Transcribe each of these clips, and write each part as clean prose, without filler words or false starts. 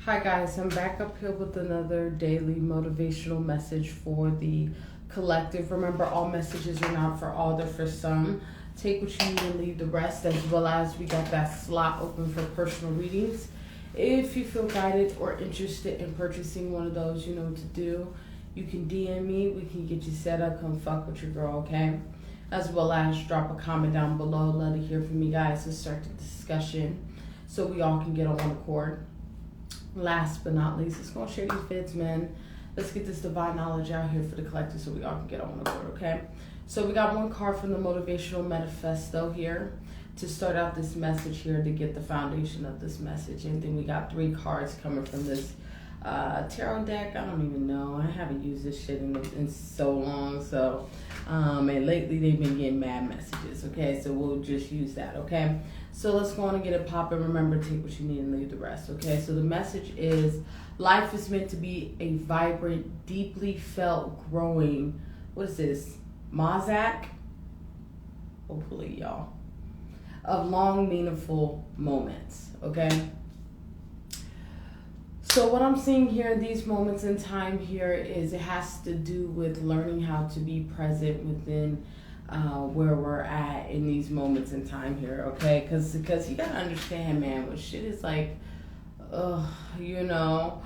Hi guys, I'm back up here with another daily motivational message for the collective. Remember, all messages are not for all, they're for some. Take what you need and leave the rest, as well as we got that slot open for personal readings. If you feel guided or interested in purchasing one of those, you know what to do. You can DM me, we can get you set up, come fuck with your girl, okay? As well as drop a comment down below, let it hear from you guys to start the discussion so we all can get on one accord. Last but not least, let's go and share these vids, man. Let's get this divine knowledge out here for the collective so we all can get on the board, okay? So we got one card from the Motivational Manifesto here to start out this message here to get the foundation of this message. And then we got 3 cards coming from this tarot deck. I don't even know. I haven't used this shit in so long. So, and lately they've been getting mad messages, okay? So we'll just use that, okay? So let's go on and get it popping. Remember, take what you need and leave the rest, okay? So the message is, life is meant to be a vibrant, deeply felt, growing, what is this, mosaic? Hopefully, y'all. Of long, meaningful moments, okay? So what I'm seeing here in these moments in time here is it has to do with learning how to be present within where we're at in these moments in time here, okay? Because you gotta understand, man, when shit is like, you know,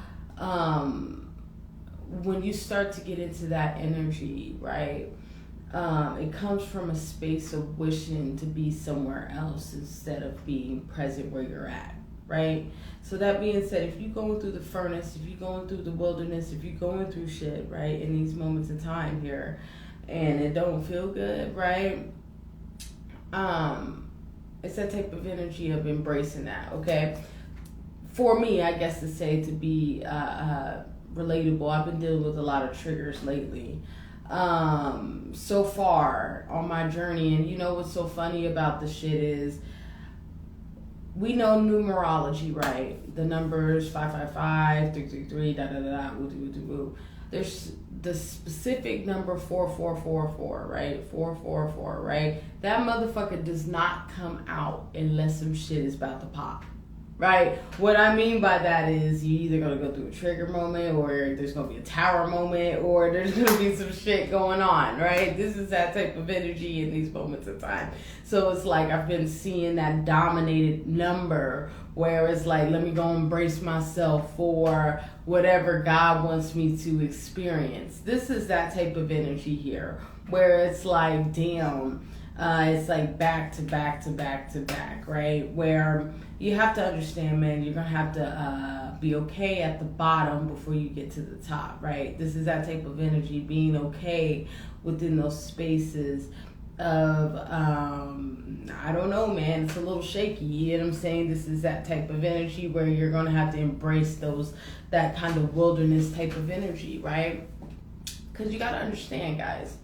when you start to get into that energy, right, it comes from a space of wishing to be somewhere else instead of being present where you're at, right? So that being said, if you're going through the furnace, if you're going through the wilderness, if you're going through shit, right, in these moments in time here, and it don't feel good, right? It's that type of energy of embracing that, okay? For me, I guess to say, to be relatable, I've been dealing with a lot of triggers lately. So far on my journey, and you know what's so funny about this shit is, we know numerology, right? The numbers 555, 333, da da da da, woo woo woo woo. There's the specific number 4444, right? 444, right? That motherfucker does not come out unless some shit is about to pop, right? What I mean by that is you either gonna go through a trigger moment, or there's gonna be a tower moment, or there's gonna be some shit going on, right? This is that type of energy in these moments of time. So it's like I've been seeing that dominated number where it's like, let me go embrace myself for whatever God wants me to experience. This is that type of energy here where it's like, damn, it's like back to back to back to back, right? Where you have to understand, man, you're going to have to be okay at the bottom before you get to the top, right? This is that type of energy, being okay within those spaces of, I don't know, man, it's a little shaky, you know what I'm saying? This is that type of energy where you're going to have to embrace that kind of wilderness type of energy, right? Because you got to understand, guys.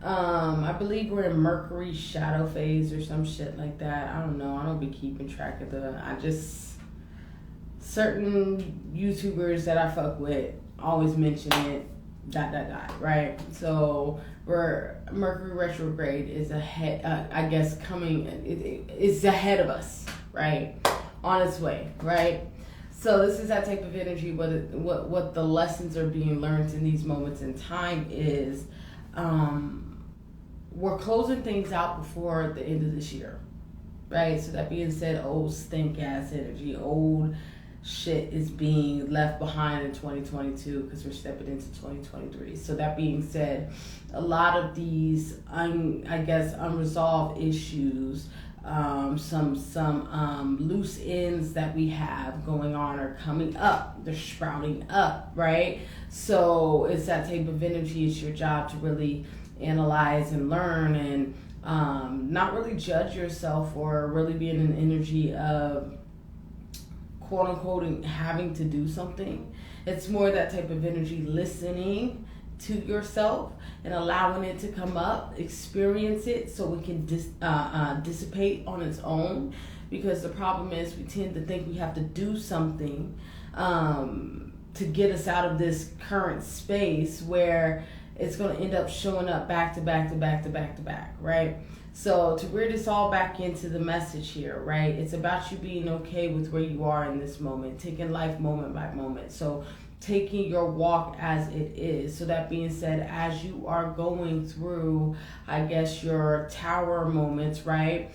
I believe we're in Mercury shadow phase or some shit like that. I don't know. I don't be keeping track of certain YouTubers that I fuck with always mention it, ... right? So we're Mercury retrograde is ahead, I guess it's ahead of us, right? On its way, right? So this is that type of energy. What the lessons are being learned in these moments in time is, we're closing things out before the end of this year, right? So that being said, old stink ass energy, old shit is being left behind in 2022 because we're stepping into 2023. So that being said, a lot of these unresolved issues, some loose ends that we have going on are coming up. They're sprouting up, right? So it's that type of energy. It's your job to really analyze and learn and not really judge yourself, or really be in an energy of quote unquote having to do something. It's more that type of energy, listening to yourself and allowing it to come up, experience it so it can dissipate on its own. Because the problem is we tend to think we have to do something to get us out of this current space where it's going to end up showing up back to back to back to back to back, right? So to rear this all back into the message here, right? It's about you being okay with where you are in this moment, taking life moment by moment. So taking your walk as it is. So that being said, as you are going through, I guess, your tower moments, right?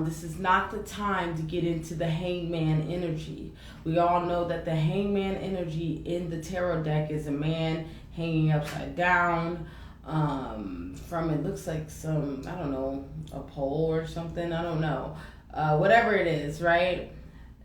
This is not the time to get into the hangman energy. We all know that the hangman energy in the tarot deck is a man hanging upside down from, it looks like some, I don't know, a pole or something, I don't know, whatever it is, right?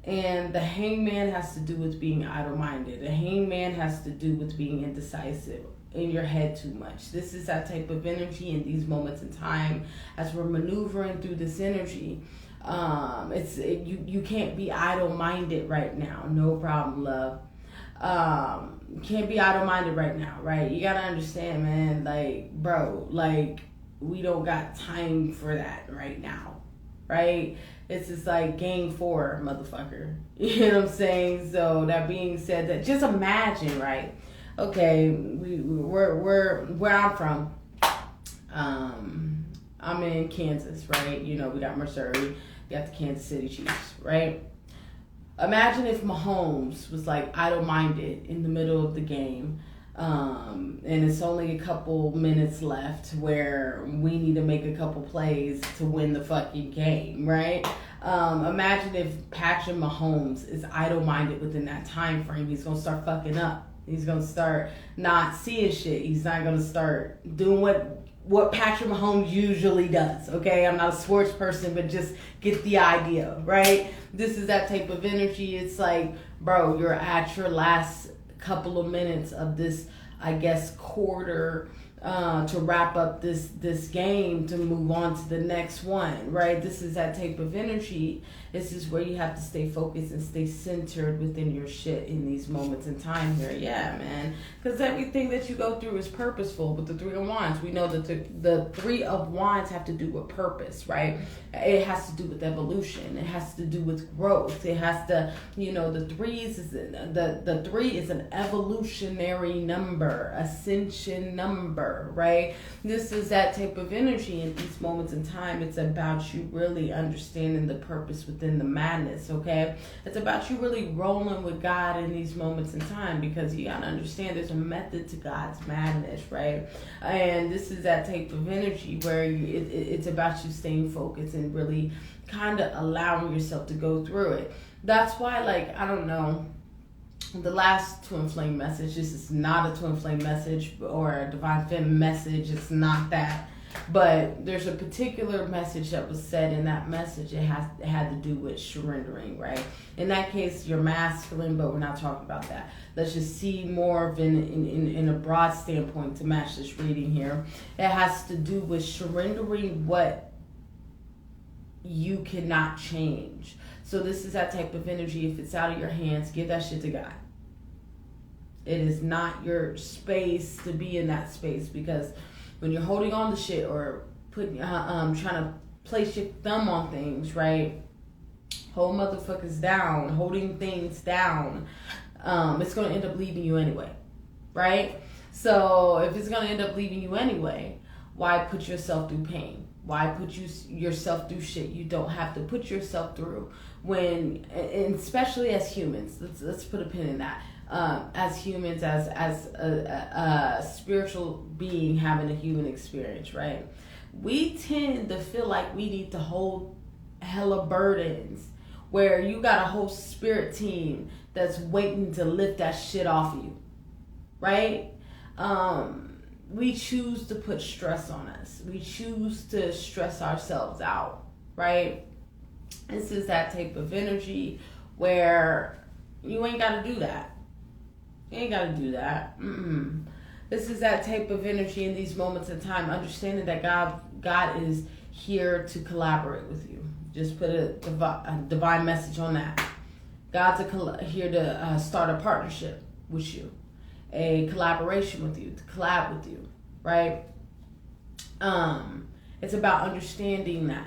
And the hangman has to do with being idle-minded. The hangman has to do with being indecisive, in your head too much. This is that type of energy in these moments in time as we're maneuvering through this energy. You can't be idle-minded right now. No problem, love. You can't be idle-minded right now, right? You gotta understand, man, like, bro, like, we don't got time for that right now, right? It's just like game 4, motherfucker. You know what I'm saying? So that being said, that just imagine, right? Okay, we're where I'm from. I'm in Kansas, right? You know, we got Missouri, we got the Kansas City Chiefs, right? Imagine if Mahomes was like idle-minded in the middle of the game, and it's only a couple minutes left where we need to make a couple plays to win the fucking game, right? Imagine if Patrick Mahomes is idle-minded within that time frame. He's gonna start fucking up. He's gonna start not seeing shit. He's not gonna start doing what Patrick Mahomes usually does, okay? I'm not a sports person, but just get the idea, right? This is that type of energy. It's like, bro, you're at your last couple of minutes of this, I guess, quarter to wrap up this game to move on to the next one, right? This is that type of energy. This is where you have to stay focused and stay centered within your shit in these moments in time here. Yeah, man. Because everything that you go through is purposeful. With the 3 of Wands, we know that the 3 of Wands have to do with purpose, right? It has to do with evolution. It has to do with growth. It has to, you know, the 3 is an evolutionary number, ascension number, right? This is that type of energy in these moments in time. It's about you really understanding the purpose within the madness, okay? It's about you really rolling with God in these moments in time, because you gotta understand there's a method to God's madness, right? And this is that type of energy where it's about you staying focused and really kind of allowing yourself to go through it. That's why, like, I don't know, the last Twin Flame message, this is not a Twin Flame message or a Divine Femme message. It's not that. But there's a particular message that was said in that message. It had to do with surrendering, right? In that case, you're masculine, but we're not talking about that. Let's just see more of in a broad standpoint to match this reading here. It has to do with surrendering what you cannot change. So this is that type of energy. If it's out of your hands, give that shit to God. It is not your space to be in that space, because when you're holding on to shit or putting, trying to place your thumb on things, right? Hold motherfuckers down, holding things down. It's going to end up leaving you anyway, right? So if it's going to end up leaving you anyway, why put yourself through pain? Why put yourself through shit you don't have to put yourself through? When, and especially as humans, let's put a pin in that. As humans, as a spiritual being having a human experience, right? We tend to feel like we need to hold hella burdens, where you got a whole spirit team that's waiting to lift that shit off you, right? We choose to put stress on us. We choose to stress ourselves out, right? This is that type of energy where you ain't got to do that. You ain't got to do that. This is that type of energy in these moments in time, understanding that God is here to collaborate with you. Just put a divine message on that. God's here to start a partnership with you, a collaboration with you, to collab with you, right? It's about understanding that,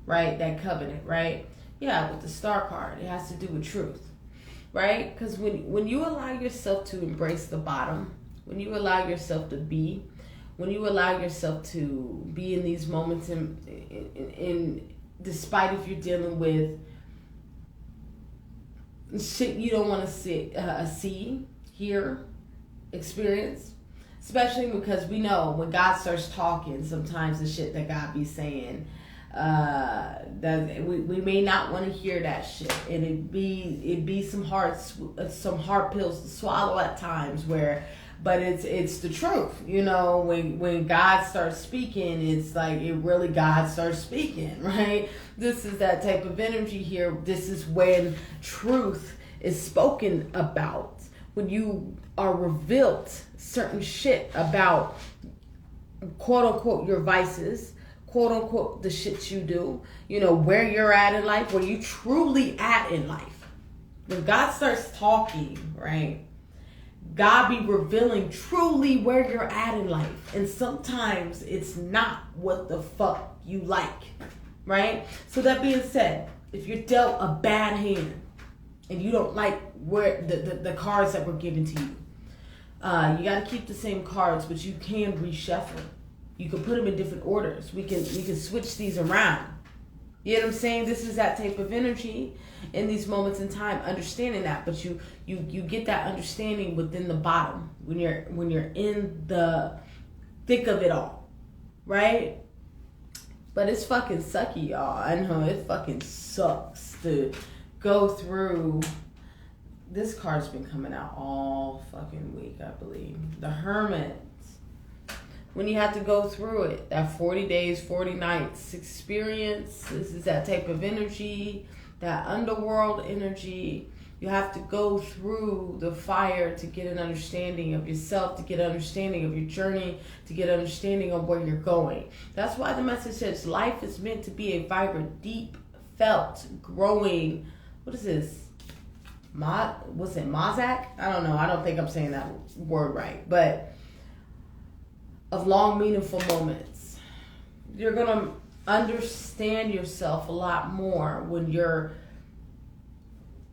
right? That covenant, right? Yeah, with the Star card, it has to do with truth. Right? Because when you allow yourself to embrace the bottom, when you allow yourself to be when you allow yourself to be in these moments, in despite if you're dealing with shit you don't want to see, hear, experience, especially because we know when God starts talking, sometimes the shit that God be saying, that we may not want to hear that shit, and it be some hard pills to swallow at times, but it's the truth, you know. When God starts speaking, it's like it really God starts speaking, right? This is that type of energy here. This is when truth is spoken about, when you are revealed certain shit about, quote unquote, your vices, quote unquote, the shit you do, you know, where you're at in life, where you truly at in life. When God starts talking, right, God be revealing truly where you're at in life. And sometimes it's not what the fuck you like, right? So that being said, if you're dealt a bad hand and you don't like where the cards that were given to you, you got to keep the same cards, but you can reshuffle. You can put them in different orders. We can switch these around. You know what I'm saying? This is that type of energy in these moments in time, understanding that. But you get that understanding within the bottom when you're in the thick of it all, right? But it's fucking sucky, y'all. I know it fucking sucks to go through. This card's been coming out all fucking week, I believe. The Hermit. When you have to go through it, that 40 days, 40 nights experience, this is that type of energy, that underworld energy. You have to go through the fire to get an understanding of yourself, to get an understanding of your journey, to get an understanding of where you're going. That's why the message says life is meant to be a vibrant, deep, felt, growing, what is this? What's it, Mozak? I don't know. I don't think I'm saying that word right. But of long, meaningful moments. You're going to understand yourself a lot more when you're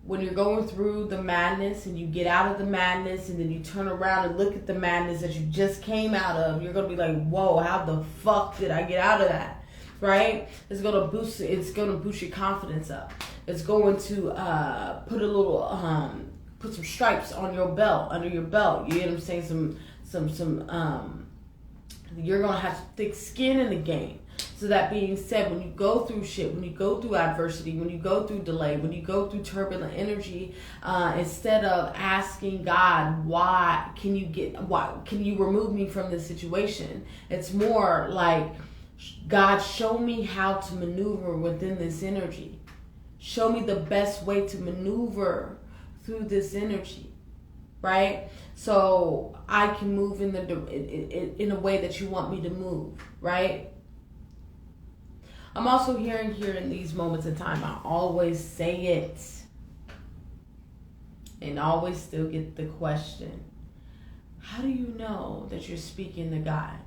going through the madness and you get out of the madness and then you turn around and look at the madness that you just came out of. You're going to be like, whoa, how the fuck did I get out of that? Right? It's going to boost your confidence up. It's going to put some stripes on your belt, under your belt. You get what I'm saying? You're going to have thick skin in the game. So that being said, when you go through shit, when you go through adversity, when you go through delay, when you go through turbulent energy, instead of asking God, why can you remove me from this situation? It's more like, God, show me how to maneuver within this energy. Show me the best way to maneuver through this energy, right? So I can move in a way that you want me to move, right? I'm also hearing here in these moments in time, I always say it and always still get the question, how do you know that you're speaking to God?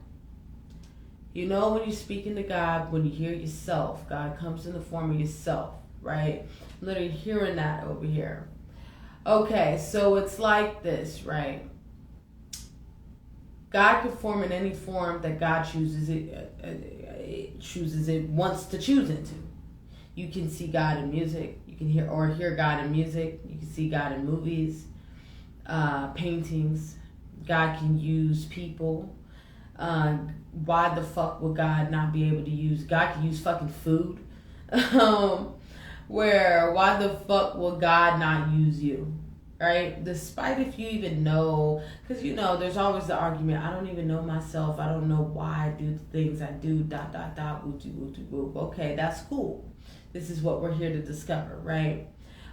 You know when you're speaking to God, when you hear yourself, God comes in the form of yourself, right? I'm literally hearing that over here. Okay, so it's like this, right? God can form in any form that God chooses it wants to choose into. You can see God in music. You can hear God in music. You can see God in movies, paintings. God can use people. Why the fuck would God not be able to use? God can use fucking food. Why the fuck will God not use you? Right? Despite if you even know, because you know, there's always the argument, I don't even know myself. I don't know why I do the things I do, ... whoop. Okay, that's cool. This is what we're here to discover, right?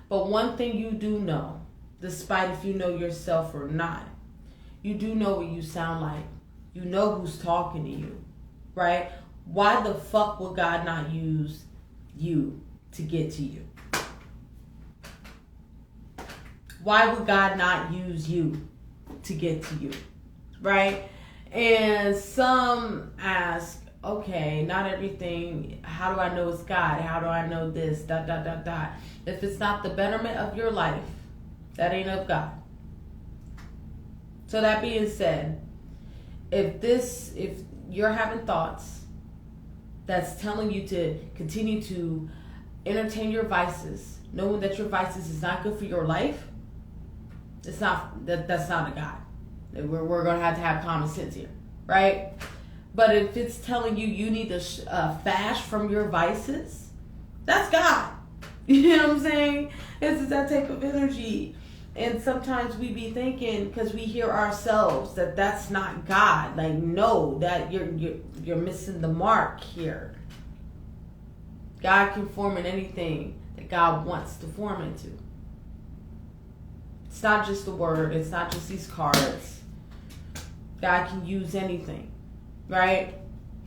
But one thing you do know, despite if you know yourself or not, you do know what you sound like. You know who's talking to you, right? Why the fuck would God not use you to get to you? Why would God not use you to get to you, right? And some ask, okay, not everything, how do I know it's God? How do I know this, ... If it's not the betterment of your life, that ain't of God. So that being said, if you're having thoughts that's telling you to continue to entertain your vices, knowing that your vices is not good for your life, that's not a God. We're going to have common sense here, right? But if it's telling you you need to fast from your vices, that's God. You know what I'm saying? It's that type of energy. And sometimes we be thinking, because we hear ourselves, that that's not God. Like, no, that you're missing the mark here. God can form in anything that God wants to form into. It's not just the word. It's not just these cards. God can use anything, right?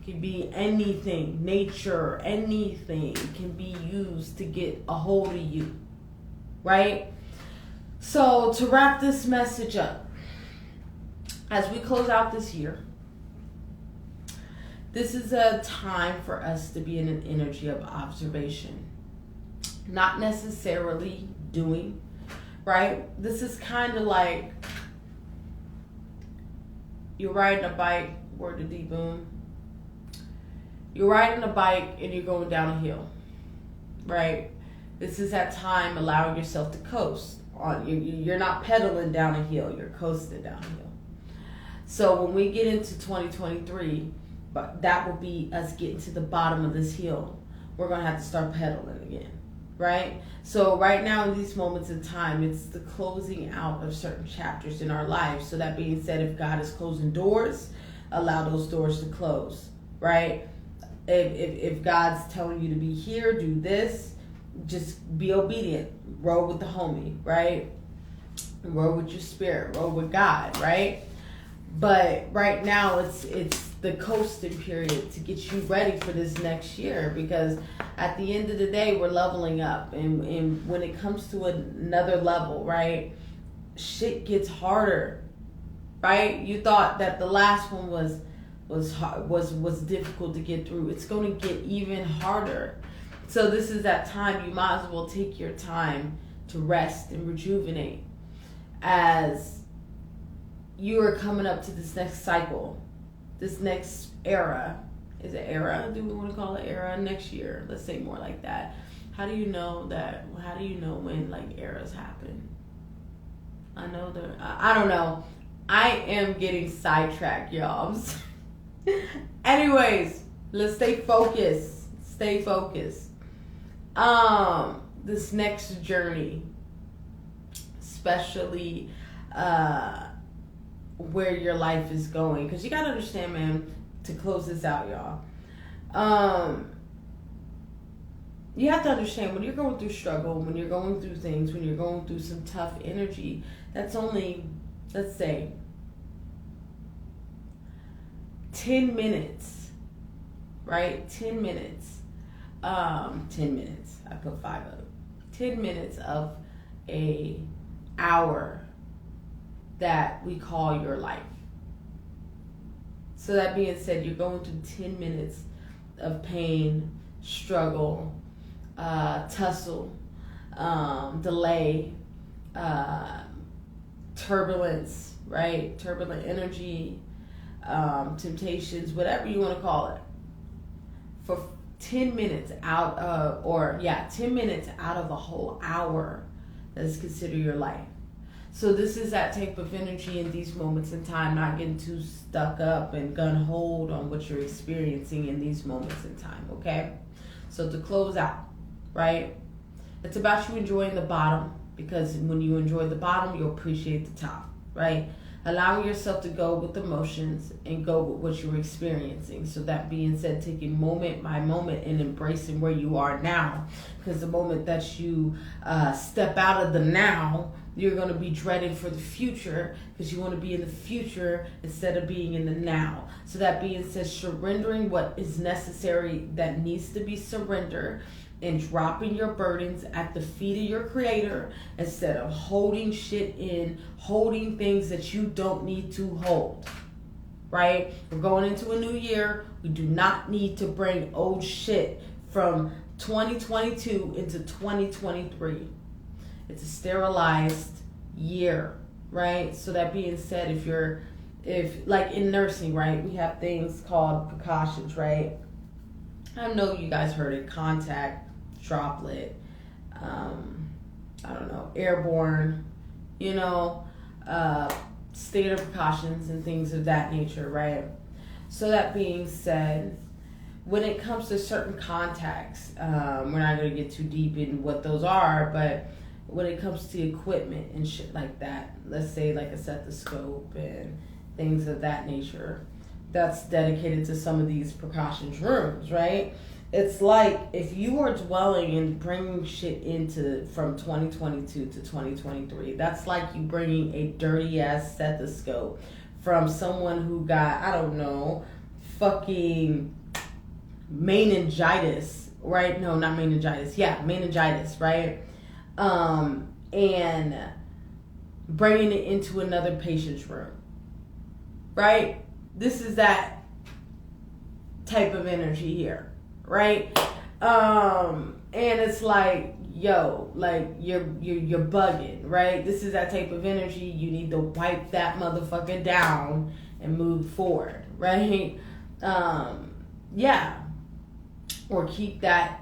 It can be anything. Nature, anything can be used to get a hold of you, right? So to wrap this message up, as we close out this year, this is a time for us to be in an energy of observation, not necessarily doing, right? This is kind of like you're riding a bike, word to D-Boom. You're riding a bike and you're going down a hill, right? This is that time allowing yourself to coast. You're not pedaling down a hill, you're coasting down a hill. So when we get into 2023, but that will be us getting to the bottom of this hill. We're going to have to start pedaling again, right? So right now in these moments in time, it's the closing out of certain chapters in our lives. So that being said, if God is closing doors, allow those doors to close, right? If God's telling you to be here, do this, just be obedient. Roll with the homie, right? Roll with your spirit. Roll with God, right? But right now, it's the coasting period to get you ready for this next year, because at the end of the day, we're leveling up, and when it comes to another level, right, shit gets harder, right? You thought that the last one was difficult to get through. It's going to get even harder. So this is that time you might as well take your time to rest and rejuvenate as you are coming up to this next cycle, this next era. Is it era? Do we want to call it era? Next year. Let's say more like that. How do you know when like eras happen? I don't know. I am getting sidetracked, y'all. Anyways, let's stay focused. Stay focused. This next journey, especially where your life is going, because you gotta understand, man, to close this out, y'all, you have to understand, when you're going through struggle, when you're going through things, when you're going through some tough energy, that's only, let's say, 10 minutes, right? 10 minutes. 10 minutes. I put 5 of it. 10 minutes of a hour that we call your life. So that being said, you're going through 10 minutes of pain, struggle, tussle, delay, turbulence, right? Turbulent energy, temptations, whatever you want to call it. For 10 minutes out of, 10 minutes out of a whole hour that is considered your life. So this is that type of energy in these moments in time, not getting too stuck up and gun hold on what you're experiencing in these moments in time, okay? So to close out, right? It's about you enjoying the bottom, because when you enjoy the bottom, you'll appreciate the top, right? Allowing yourself to go with emotions and go with what you're experiencing. So that being said, taking moment by moment and embracing where you are now. Because the moment that you step out of the now, you're going to be dreaded for the future, because you want to be in the future instead of being in the now. So that being said, surrendering what is necessary that needs to be surrendered, and dropping your burdens at the feet of your creator instead of holding shit in, holding things that you don't need to hold, right? We're going into a new year. We do not need to bring old shit from 2022 into 2023. It's a sterilized year, right? So that being said, if you're if like in nursing, right, we have things called precautions, right? I know you guys heard it: contact, droplet, I don't know, airborne, state of precautions and things of that nature, right? So that being said, when it comes to certain contacts, we're not going to get too deep in what those are, but when it comes to equipment and shit like that, let's say like a stethoscope and things of that nature, that's dedicated to some of these precautions rooms, right? It's like if you are dwelling and bringing shit into from 2022 to 2023, that's like you bringing a dirty ass stethoscope from someone who got, I don't know, fucking meningitis, right? No, not meningitis. Yeah, meningitis, right? And bringing it into another patient's room, right? This is that type of energy here, right? And it's like, yo, like you're bugging, right? This is that type of energy. You need to wipe that motherfucker down and move forward, right? Yeah. Or keep that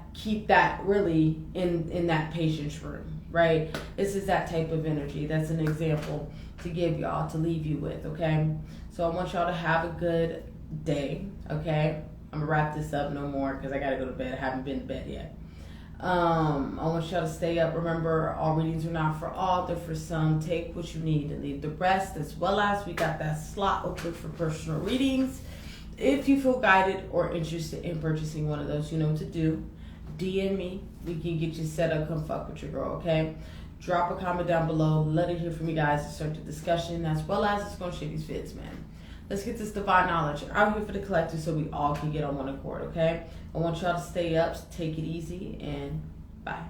really in that patient's room, right? This is that type of energy. That's an example to give y'all, to leave you with, okay? So I want y'all to have a good day, okay? I'm gonna wrap this up no more because I gotta go to bed. I haven't been to bed yet. I want y'all to stay up. Remember, all readings are not for all, they're for some. Take what you need and leave the rest, as well as we got that slot open for personal readings. If you feel guided or interested in purchasing one of those, you know what to do. DM me. We can get you set up. Come fuck with your girl, okay? Drop a comment down below. Let it hear from you guys to start the discussion, as well as it's going to share these vids, man. Let's get this divine knowledge out here for the collective so we all can get on one accord, okay? I want y'all to stay up, take it easy, and bye.